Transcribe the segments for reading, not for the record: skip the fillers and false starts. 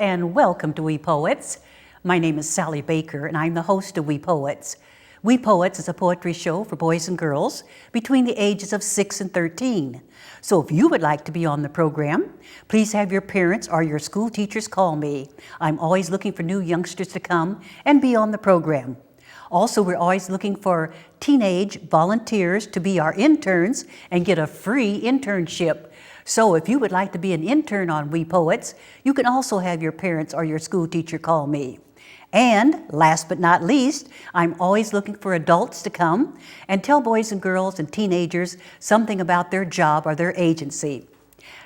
and welcome to We Poets. My name is Sally Baker and I'm the host of We Poets. We Poets is a poetry show for boys and girls between the ages of 6 and 13. So if you would like to be on the program, please have your parents or your school teachers call me. I'm always looking for new youngsters to come and be on the program. Also, we're always looking for teenage volunteers to be our interns and get a free internship. So if you would like to be an intern on We Poets, you can also have your parents or your school teacher call me. And last but not least, I'm always looking for adults to come and tell boys and girls and teenagers something about their job or their agency.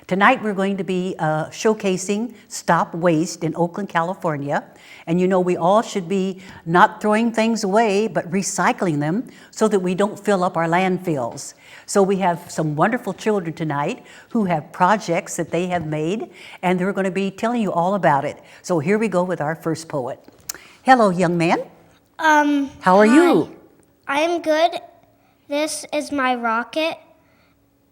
Tonight we're going to be showcasing Stop Waste in Oakland, California. And you know we all should be not throwing things away, but recycling them so that we don't fill up our landfills. So we have some wonderful children tonight who have projects that they have made, and they're going to be telling you all about it. So here we go with our first poet. Hello, young man. How are you? I'm good. This is my rocket.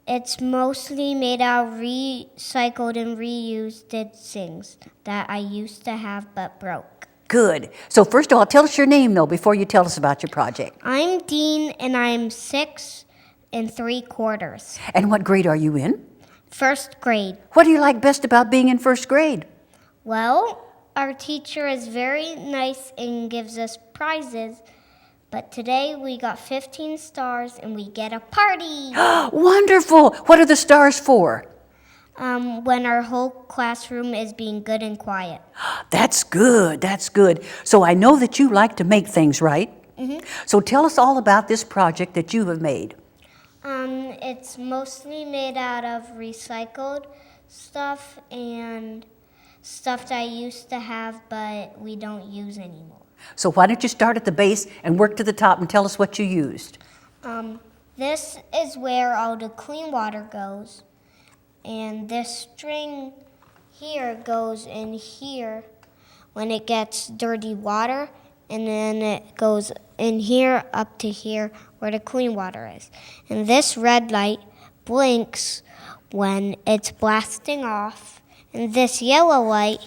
It's mostly made out of recycled and reused things that I used to have but broke. Good. So first of all, tell us your name, though, before you tell us about your project. I'm Dean, and I'm 6 3/4. And what grade are you in? First grade. What do you like best about being in first grade? Well, our teacher is very nice and gives us prizes. But today we got 15 stars and we get a party. Wonderful! What are the stars for? When our whole classroom is being good and quiet. That's good, that's good. So I know that you like to make things, right? Mm-hmm. So tell us all about this project that you have made. It's mostly made out of recycled stuff and stuff that I used to have but we don't use anymore. So why don't you start at the base and work to the top and tell us what you used? This is where all the clean water goes. And this string here goes in here when it gets dirty water. And then it goes in here up to here where the clean water is. And this red light blinks when it's blasting off. And this yellow light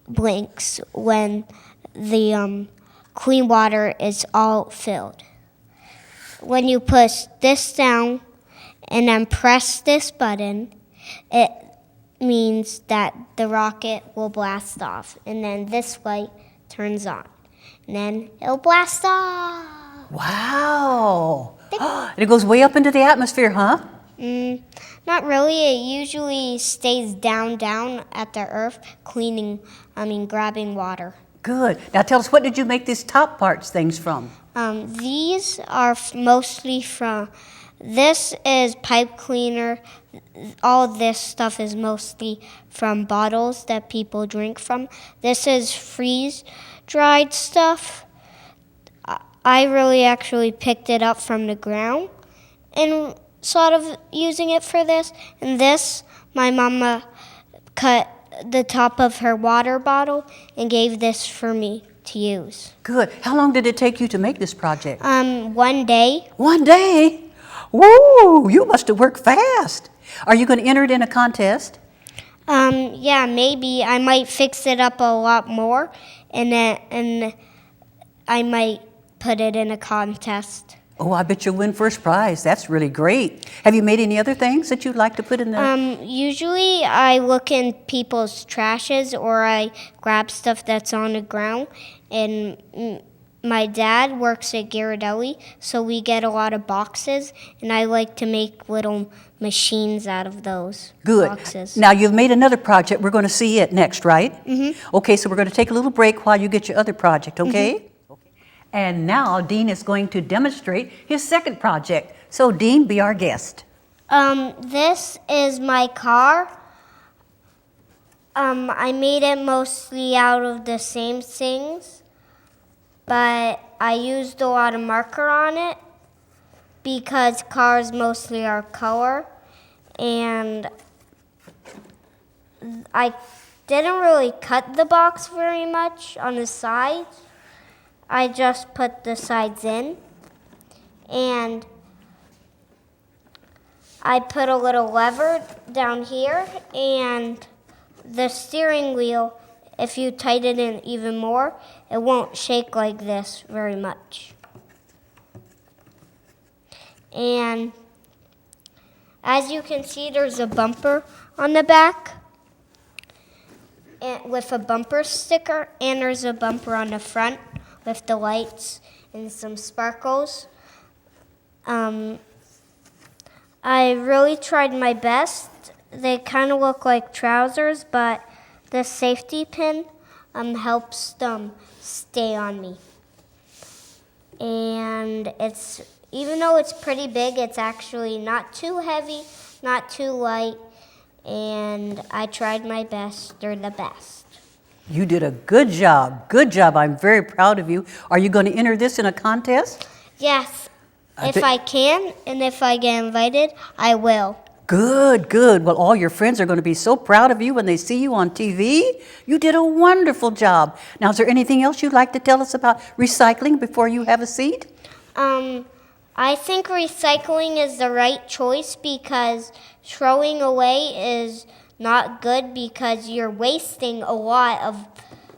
blinks when the clean water is all filled. When you push this down and then press this button, it means that the rocket will blast off. And then this light turns on. And then it'll blast off. Wow! And it goes way up into the atmosphere, huh? Not really. It usually stays down at the earth, grabbing water. Good. Now tell us, what did you make these top parts things from? These are mostly from, this is pipe cleaner. All this stuff is mostly from bottles that people drink from. This is freeze-dried stuff. I really actually picked it up from the ground and sort of using it for this. And this, my mama cut the top of her water bottle and gave this for me to use. Good. How long did it take you to make this project? 1 day. 1 day? Woo! You must have worked fast. Are you going to enter it in a contest? Yeah, maybe. I might fix it up a lot more and I might put it in a contest. Oh, I bet you'll win first prize. That's really great. Have you made any other things that you'd like to put in the... Usually I look in people's trashes or I grab stuff that's on the ground. And my dad works at Ghirardelli, so we get a lot of boxes. And I like to make little machines out of those boxes. Now, you've made another project. We're going to see it next, right? Mm-hmm. Okay, so we're going to take a little break while you get your other project, okay? Mm-hmm. And now Dean is going to demonstrate his second project. So Dean, be our guest. This is my car. I made it mostly out of the same things, but I used a lot of marker on it because cars mostly are color. And I didn't really cut the box very much on the sides. I just put the sides in, and I put a little lever down here, and the steering wheel if you tighten it even more, it won't shake like this very much. And as you can see, there's a bumper on the back with a bumper sticker, and there's a bumper on the front with the lights and some sparkles. I really tried my best. They kind of look like trousers, but the safety pin helps them stay on me. And even though it's pretty big, it's actually not too heavy, not too light, and I tried my best. They're the best. You did a good job. Good job. I'm very proud of you. Are you going to enter this in a contest? Yes. If I can, and if I get invited, I will. Good, good. Well, all your friends are going to be so proud of you when they see you on TV. You did a wonderful job. Now, is there anything else you'd like to tell us about recycling before you have a seat? I think recycling is the right choice because throwing away is not good because you're wasting a lot of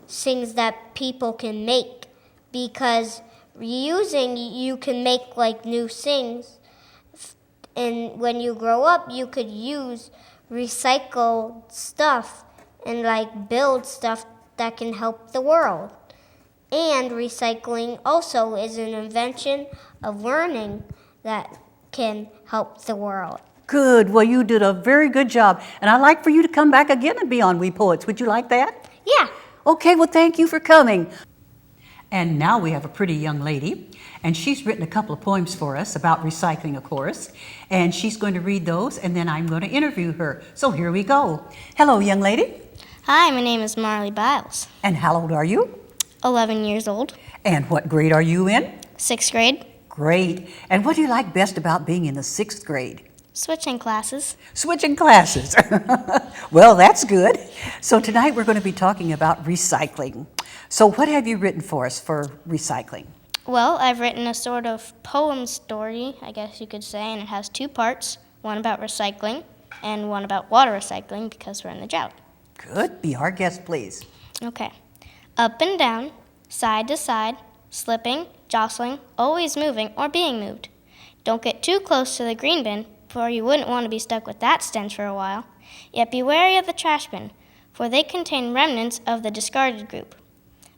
things that people can make. Because reusing, you can make like new things. And when you grow up, you could use recycled stuff and like build stuff that can help the world. And recycling also is an invention of learning that can help the world. Good. Well, you did a very good job. And I'd like for you to come back again and be on We Poets. Would you like that? Yeah. Okay, well, thank you for coming. And now we have a pretty young lady, and she's written a couple of poems for us about recycling, of course. And she's going to read those, and then I'm going to interview her. So here we go. Hello, young lady. Hi, my name is Marley Biles. And how old are you? 11 years old. And what grade are you in? 6th grade. Great. And what do you like best about being in the 6th grade? Switching classes. Switching classes. Well, that's good. So tonight we're going to be talking about recycling. So what have you written for us for recycling? Well, I've written a sort of poem story, I guess you could say, and it has 2 parts, one about recycling and one about water recycling because we're in the drought. Good. Be our guest, please. Okay. Up and down, side to side, slipping, jostling, always moving or being moved. Don't get too close to the green bin, for you wouldn't want to be stuck with that stench for a while. Yet be wary of the trash bin, for they contain remnants of the discarded group.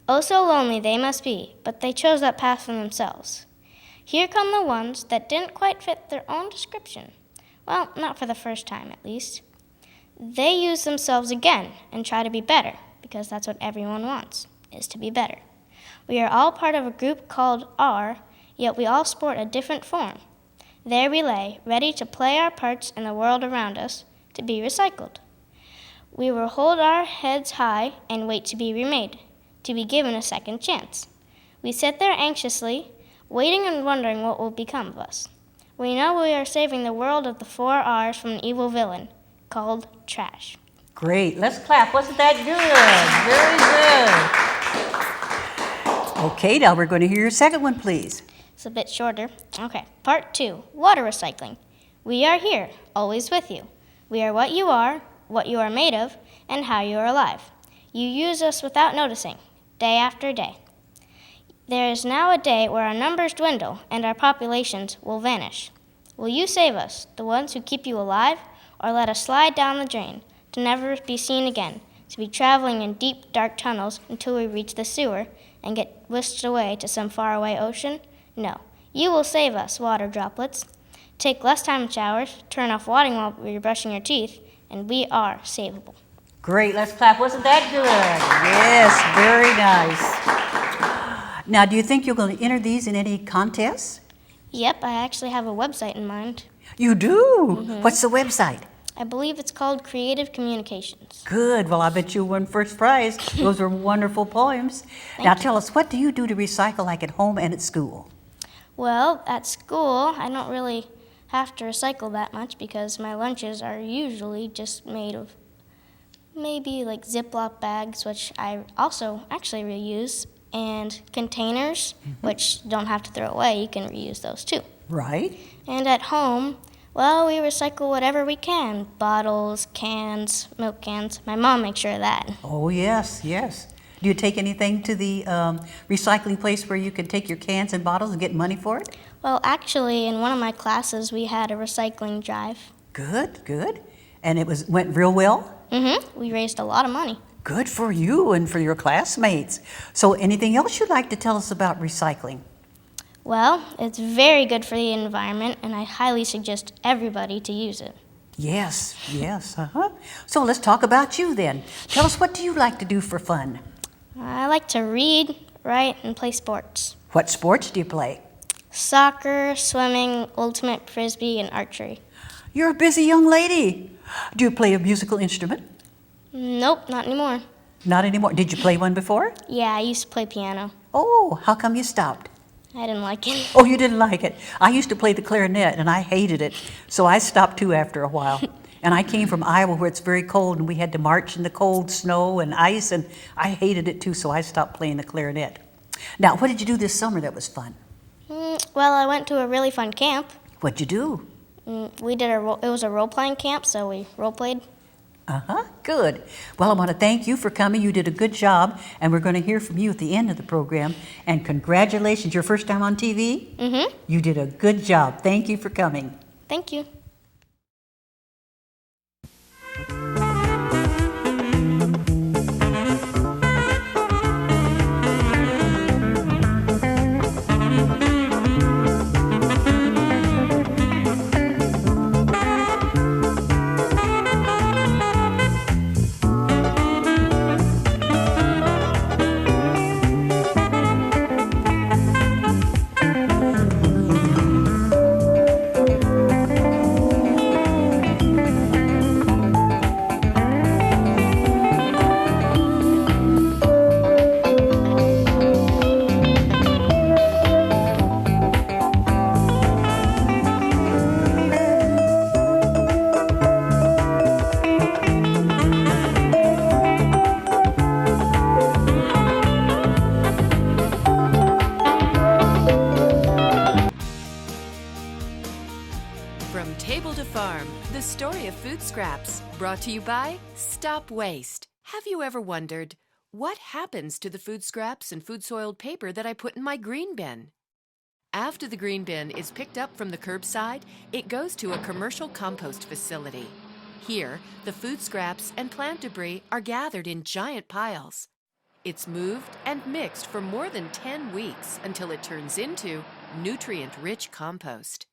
Oh, so lonely they must be, but they chose that path for themselves. Here come the ones that didn't quite fit their own description. Well, not for the first time, at least. They use themselves again and try to be better, because that's what everyone wants, is to be better. We are all part of a group called R, yet we all sport a different form. There we lay, ready to play our parts in the world around us, to be recycled. We will hold our heads high and wait to be remade, to be given a second chance. We sit there anxiously, waiting and wondering what will become of us. We know we are saving the world of the 4 R's from an evil villain, called trash. Great. Let's clap. Wasn't that good? Very good. Okay, now we're going to hear your second one, please. It's a bit shorter. Okay, part 2, water recycling. We are here, always with you. We are what you are made of, and how you are alive. You use us without noticing, day after day. There is now a day where our numbers dwindle and our populations will vanish. Will you save us, the ones who keep you alive, or let us slide down the drain, to never be seen again, to be traveling in deep, dark tunnels until we reach the sewer and get whisked away to some faraway ocean? No, you will save us, water droplets. Take less time in showers, turn off wadding while you're brushing your teeth, and we are savable. Great. Let's clap. Wasn't that good? Yes, very nice. Now, do you think you're going to enter these in any contests? Yep, I actually have a website in mind. You do? What's the website? I believe it's called Creative Communications. Good. Well, I bet you won first prize. Those are wonderful poems. Now, tell us, what do you do to recycle, like at home and at school? Well, at school, I don't really have to recycle that much because my lunches are usually just made of maybe like Ziploc bags, which I also actually reuse, and containers, which don't have to throw away. You can reuse those too. Right. And at home, Well, we recycle whatever we can. Bottles, cans, milk cans. My mom makes sure of that. Oh, yes, yes. Do you take anything to the recycling place where you can take your cans and bottles and get money for it? Well, actually, in one of my classes, we had a recycling drive. Good, good. And went real well? We raised a lot of money. Good for you and for your classmates. So anything else you'd like to tell us about recycling? Well, it's very good for the environment, and I highly suggest everybody to use it. Yes, yes, So let's talk about you then. Tell us, what do you like to do for fun? I like to read, write, and play sports. What sports do you play? Soccer, swimming, ultimate frisbee, and archery. You're a busy young lady. Do you play a musical instrument? Nope, not anymore. Not anymore. Did you play one before? Yeah, I used to play piano. Oh, how come you stopped? I didn't like it. Oh, you didn't like it. I used to play the clarinet, and I hated it, so I stopped too after a while. And I came from Iowa, where it's very cold, and we had to march in the cold snow and ice, and I hated it too, so I stopped playing the clarinet. Now, what did you do this summer that was fun? Well, I went to a really fun camp. What'd you do? It was a role-playing camp, so we role-played. Good. Well, I want to thank you for coming. You did a good job, and we're going to hear from you at the end of the program. And congratulations, your first time on TV? You did a good job. Thank you for coming. Thank you. From Table to Farm, the story of food scraps, brought to you by Stop Waste. Have you ever wondered, what happens to the food scraps and food soiled paper that I put in my green bin? After the green bin is picked up from the curbside, it goes to a commercial compost facility. Here, the food scraps and plant debris are gathered in giant piles. It's moved and mixed for more than 10 weeks until it turns into nutrient-rich compost.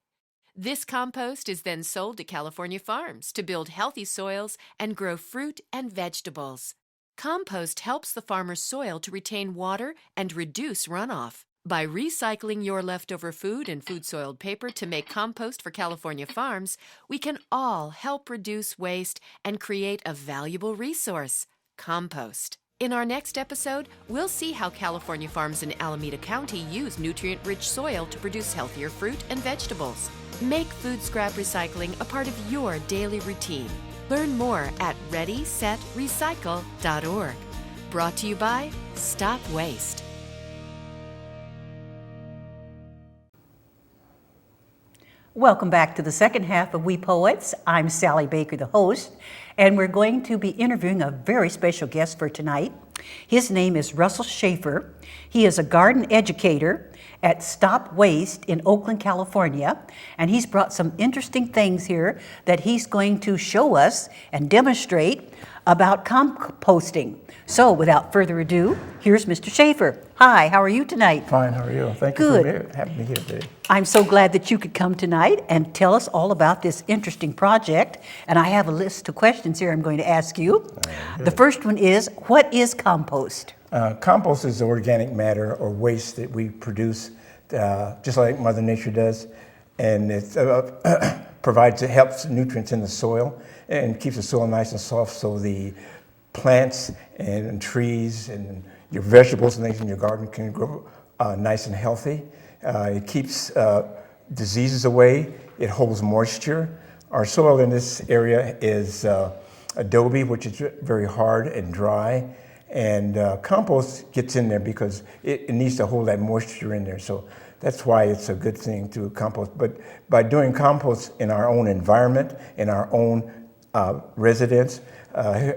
This compost is then sold to California farms to build healthy soils and grow fruit and vegetables. Compost helps the farmer's soil to retain water and reduce runoff. By recycling your leftover food and food-soiled paper to make compost for California farms, we can all help reduce waste and create a valuable resource, compost. In our next episode, we'll see how California farms in Alameda County use nutrient-rich soil to produce healthier fruit and vegetables. Make food scrap recycling a part of your daily routine. Learn more at ReadySetRecycle.org. Brought to you by Stop Waste. Welcome back to the second half of We Poets. I'm Sally Baker, the host, and we're going to be interviewing a very special guest for tonight. His name is Russell Schaefer. He is a garden educator at Stop Waste in Oakland, California, and he's brought some interesting things here that he's going to show us and demonstrate about composting. So without further ado, here's Mr. Schaefer. Hi, how are you tonight? Fine, how are you? Thank you for having me here today. I'm so glad that you could come tonight and tell us all about this interesting project. And I have a list of questions here I'm going to ask you. The first one is, what is compost? Compost is the organic matter or waste that we produce, just like Mother Nature does. And it helps nutrients in the soil and keeps the soil nice and soft so the plants and trees and your vegetables and things in your garden can grow nice and healthy. It keeps diseases away. It holds moisture. Our soil in this area is adobe, which is very hard and dry, And compost gets in there because it needs to hold that moisture in there. So that's why it's a good thing to compost. But by doing compost in our own environment, in our own residence,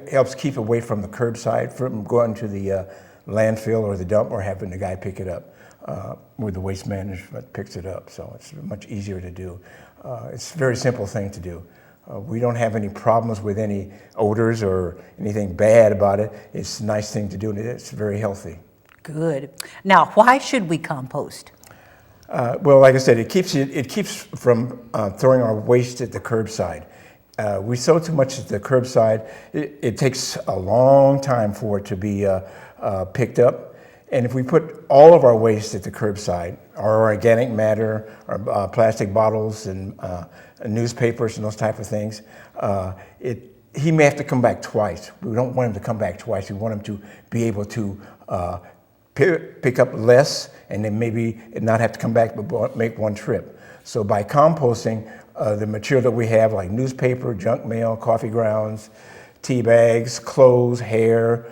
helps keep away from the curbside, from going to the landfill or the dump or having the guy pick it up where the waste management picks it up. So it's much easier to do. It's a very simple thing to do. We don't have any problems with any odors or anything bad about it. It's a nice thing to do, and it's very healthy. Good. Now, why should we compost? Well, like I said, it keeps from throwing our waste at the curbside. We throw too much at the curbside. It takes a long time for it to be picked up. And if we put all of our waste at the curbside, our organic matter, our plastic bottles and newspapers and those type of things, he may have to come back twice. We don't want him to come back twice. We want him to be able to pick up less and then maybe not have to come back but make one trip. So by composting, the material that we have, like newspaper, junk mail, coffee grounds, tea bags, clothes, hair,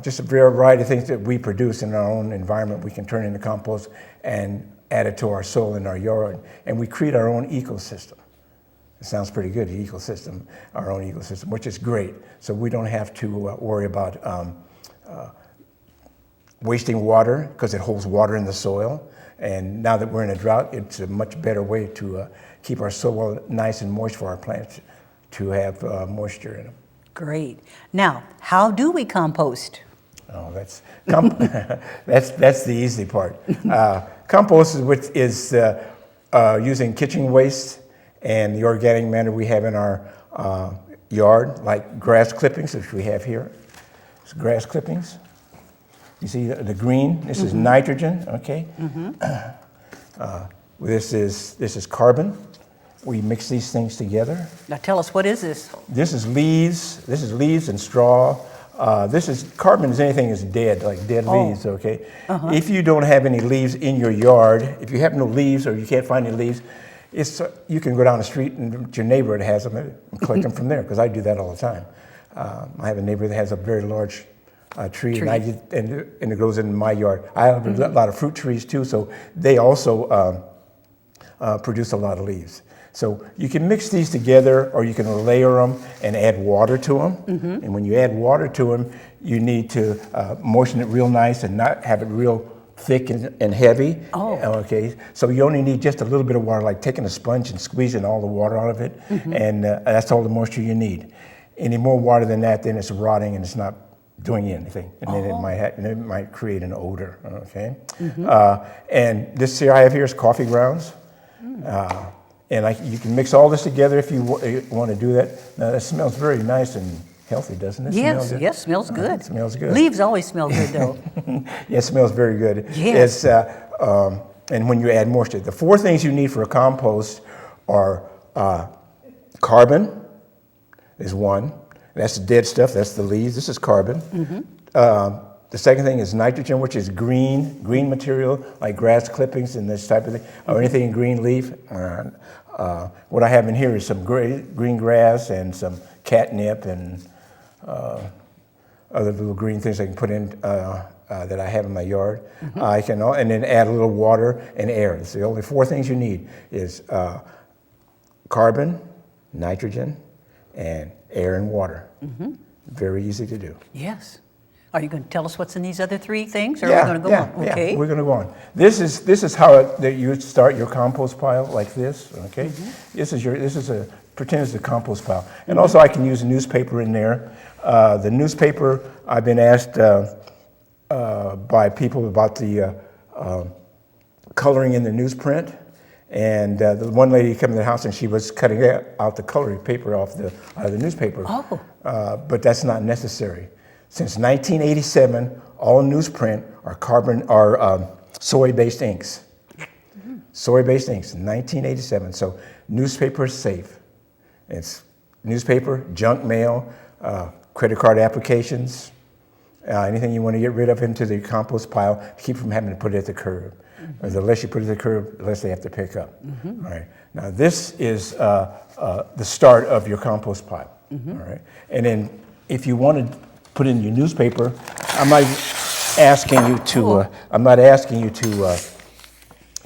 just a variety of things that we produce in our own environment, we can turn into compost and add it to our soil in our yard. And we create our own ecosystem. It sounds pretty good, the ecosystem, our own ecosystem, which is great. So we don't have to worry about wasting water because it holds water in the soil. And now that we're in a drought, it's a much better way to keep our soil nice and moist for our plants to have moisture in them. Great. Now, how do we compost? Oh, that's the easy part. Compost is using kitchen waste and the organic matter we have in our yard, like grass clippings, which we have here. It's grass clippings. You see the green? This is nitrogen. Okay. This is carbon. We mix these things together. Now tell us, what is this? This is leaves. This is leaves and straw. This is carbon is anything that's dead, like dead leaves, okay? If you don't have any leaves in your yard, if you have no leaves or you can't find any leaves, you can go down the street and your neighbor that has them and collect them from there, because I do that all the time. I have a neighbor that has a very large tree. And it goes in my yard. I have a lot of fruit trees too, so they also produce a lot of leaves. So you can mix these together, or you can layer them and add water to them. And when you add water to them, you need to moisten it real nice and not have it real thick and heavy. Okay, so you only need just a little bit of water, like taking a sponge and squeezing all the water out of it, and that's all the moisture you need. Any more water than that, then it's rotting and it's not doing anything, and then it might create an odor. Okay, and this here I have here is coffee grounds. And you can mix all this together if you want to do that. Now, that smells very nice and healthy, doesn't it? Yes, smells good. It smells good. Leaves always smell good, though. Yeah, it smells very good. Yes. And when you add moisture, the four things you need for a compost are carbon is one. That's the dead stuff. That's the leaves. This is carbon. The second thing is nitrogen, which is green material, like grass clippings and this type of thing, or anything in green leaf. What I have in here is some green grass and some catnip and other little green things I can put in that I have in my yard. And then add a little water and air. It's the only four things you need is carbon, nitrogen, and air and water. Very easy to do. Yes. Are you going to tell us what's in these other three things, or are we going to go on? Okay. Yeah, we're going to go on. This is how you start your compost pile, like this. Okay. Pretend it's a compost pile, and also I can use a newspaper in there. The newspaper, I've been asked by people about the coloring in the newsprint, and the one lady came to the house and she was cutting out the coloring paper off the newspaper. But that's not necessary. Since 1987, all newsprint are soy-based inks. Soy-based inks, 1987. So newspaper is safe. It's newspaper, junk mail, credit card applications, anything you want to get rid of into the compost pile to keep from having to put it at the curb. The less you put it at the curb, the less they have to pick up. All right. Now this is the start of your compost pile. All right. And then if you want to put it in your newspaper. I'm not asking you to. I'm not asking you to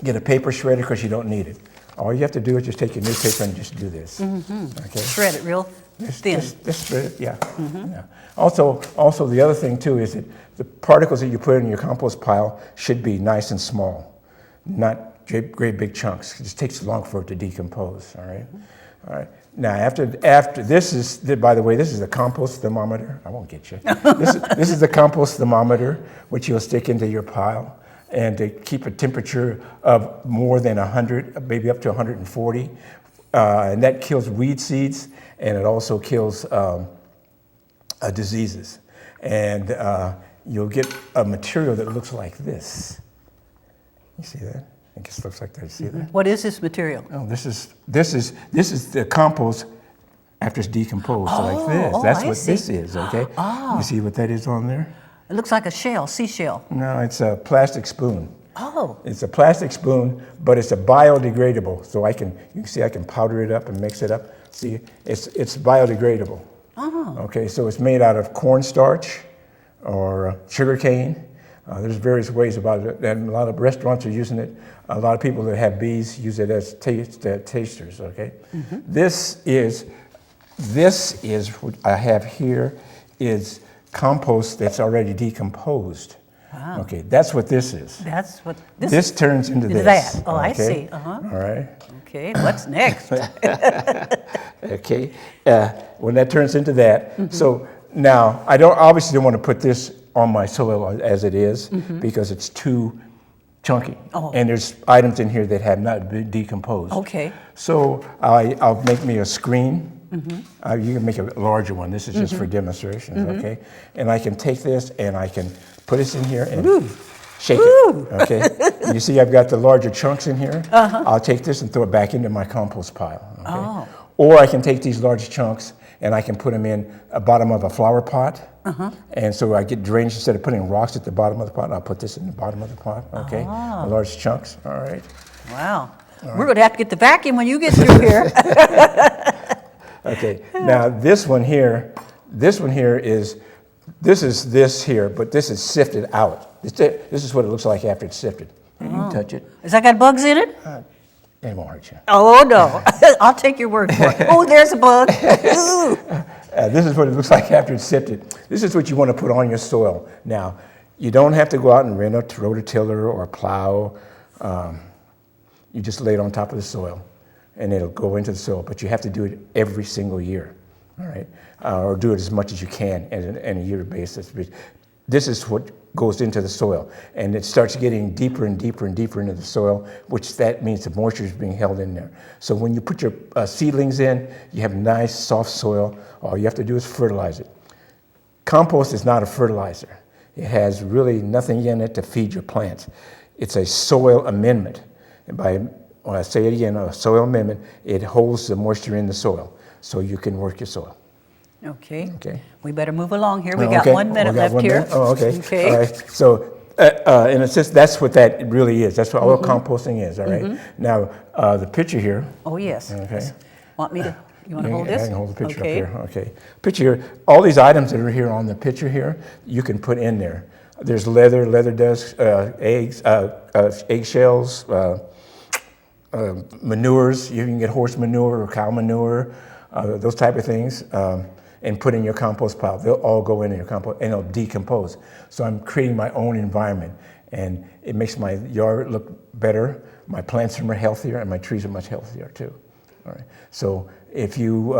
get a paper shredder because you don't need it. All you have to do is just take your newspaper and just do this. Okay. Shred it real thin. Just shred it. Yeah. Yeah. Also, the other thing too is that the particles that you put in your compost pile should be nice and small, not great big chunks. It just takes long for it to decompose. All right. All right. Now, after this is, by the way, this is a compost thermometer. I won't get you. This is the compost thermometer, which you'll stick into your pile, and to keep a temperature of more than 100, maybe up to 140, and that kills weed seeds, and it also kills diseases. And you'll get a material that looks like this. You see that? I guess it looks like that. You see that? What is this material? Oh, this is the compost after it's decomposed. So like this. That's I what see. this is. Okay. You see what that is on there? It looks like a shell, seashell. No, it's a plastic spoon. Oh, It's a plastic spoon, but it's a biodegradable. So you can see I can powder it up and mix it up. See, it's biodegradable. Okay, so it's made out of cornstarch or sugar cane. There's various ways about it, and a lot of restaurants are using it. A lot of people that have bees use it as tasters. Okay, this is what I have here is compost that's already decomposed. Wow. Okay, that's what this is. that's what This turns into this. That. Oh, I okay? see. Uh-huh. All right. Okay, what's next? Okay. When that turns into that, so now I obviously don't want to put this on my soil as it is because it's too chunky, and there's items in here that have not been decomposed. Okay. So I'll make me a screen. You can make a larger one. This is just for demonstrations, okay? And I can take this and I can put this in here and shake it, okay? And you see I've got the larger chunks in here. I'll take this and throw it back into my compost pile, okay? Or I can take these large chunks and I can put them in the bottom of a flower pot. And so I get drainage instead of putting rocks at the bottom of the pot. I'll put this in the bottom of the pot, okay? The large chunks, all right? Wow. We're going to have to get the vacuum when you get through here. Okay, now this one here is this here, but this is sifted out. This is what it looks like after it's sifted. You can touch it. Has that got bugs in it? It won't hurt you. Oh, no. I'll take your word for it. Oh, there's a bug. Ooh. This is what it looks like after it's sifted. This is what you want to put on your soil. Now, you don't have to go out and rent a rototiller or a plow. You just lay it on top of the soil, and it'll go into the soil. But you have to do it every single year, all right? Or do it as much as you can on a year basis. This is what goes into the soil, and it starts getting deeper and deeper and deeper into the soil, which that means the moisture is being held in there. So when you put your seedlings in, you have nice soft soil. All you have to do is fertilize it. Compost is not a fertilizer. It has really nothing in it to feed your plants. It's a soil amendment. And when I say it again, a soil amendment, it holds the moisture in the soil so you can work your soil. Okay. Okay. We better move along here. We got Okay. 1 minute We got left 1 here. minute? Oh, okay. Okay. All right. So, in a sense, that's what that really is. That's what all composting is, all right? Now, the picture here. Oh, yes. Okay. Want me to, you want to hold this? I can hold the picture Okay. up here. Okay. Picture here. All these items that are here on the picture here, you can put in there. There's leather dust, eggs, eggshells, manures. You can get horse manure or cow manure, those type of things, and put in your compost pile. They'll all go into your compost and it'll decompose. So I'm creating my own environment, and it makes my yard look better. My plants are more healthier, and my trees are much healthier too. All right. So if you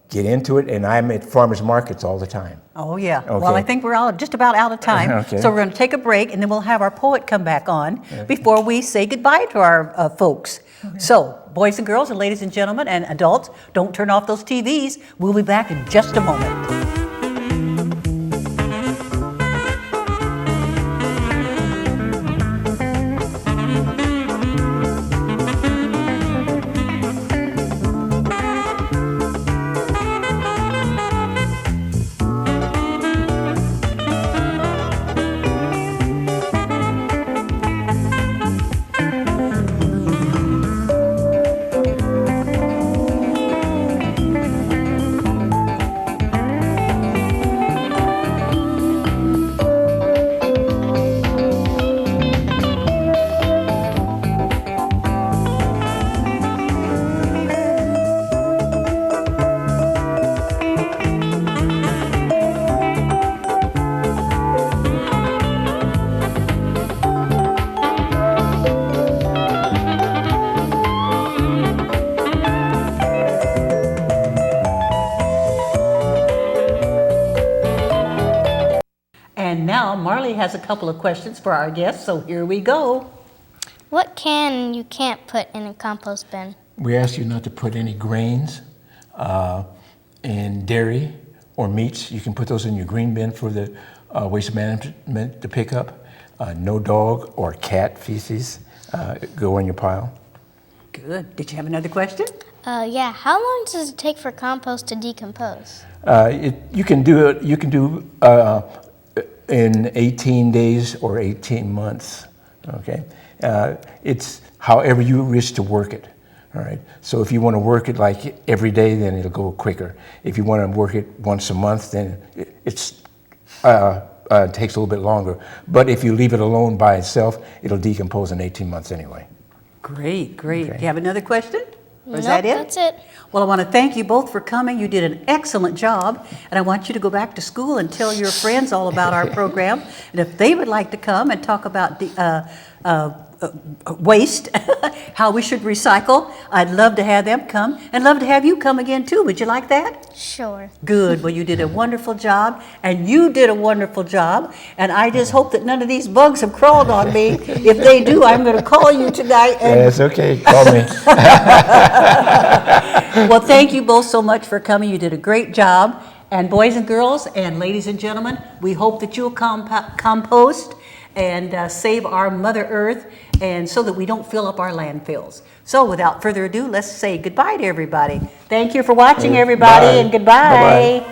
get into it, and I'm at farmers markets all the time. Oh, yeah. Okay. Well, I think we're all just about out of time. Okay. So we're going to take a break, and then we'll have our poet come back on before we say goodbye to our folks. Okay. So, boys and girls, and ladies and gentlemen, and adults, don't turn off those TVs. We'll be back in just a moment. has a couple of questions for our guests, so here we go. What can you can't put in a compost bin? We ask you not to put any grains and dairy or meats. You can put those in your green bin for the waste management to pick up. No dog or cat feces go in your pile. Good. Did you have another question? Yeah. How long does it take for compost to decompose? You can do it. You can do in 18 days or 18 months. Okay, it's however you wish to work it. All right. So if you want to work it like every day, then it'll go quicker. If you want to work it once a month, then it takes a little bit longer. But if you leave it alone by itself, it'll decompose in 18 months anyway. Great, great. Okay. Do you have another question? Or is Nope, that it? that's it. Well, I want to thank you both for coming. You did an excellent job, and I want you to go back to school and tell your friends all about our program. And if they would like to come and talk about the waste, how we should recycle, I'd love to have them come, and love to have you come again too. Would you like that? Sure. Good. Well, you did a wonderful job, and you did a wonderful job, and I just hope that none of these bugs have crawled on me. If they do, I'm going to call you tonight. And Yeah, it's okay. Call me. well, thank you both so much for coming. You did a great job. And boys and girls and ladies and gentlemen, we hope that you'll compost and save our Mother Earth, and so that we don't fill up our landfills. So without further ado, let's say goodbye to everybody. Thank you for watching, everybody, Bye. and goodbye. Bye-bye.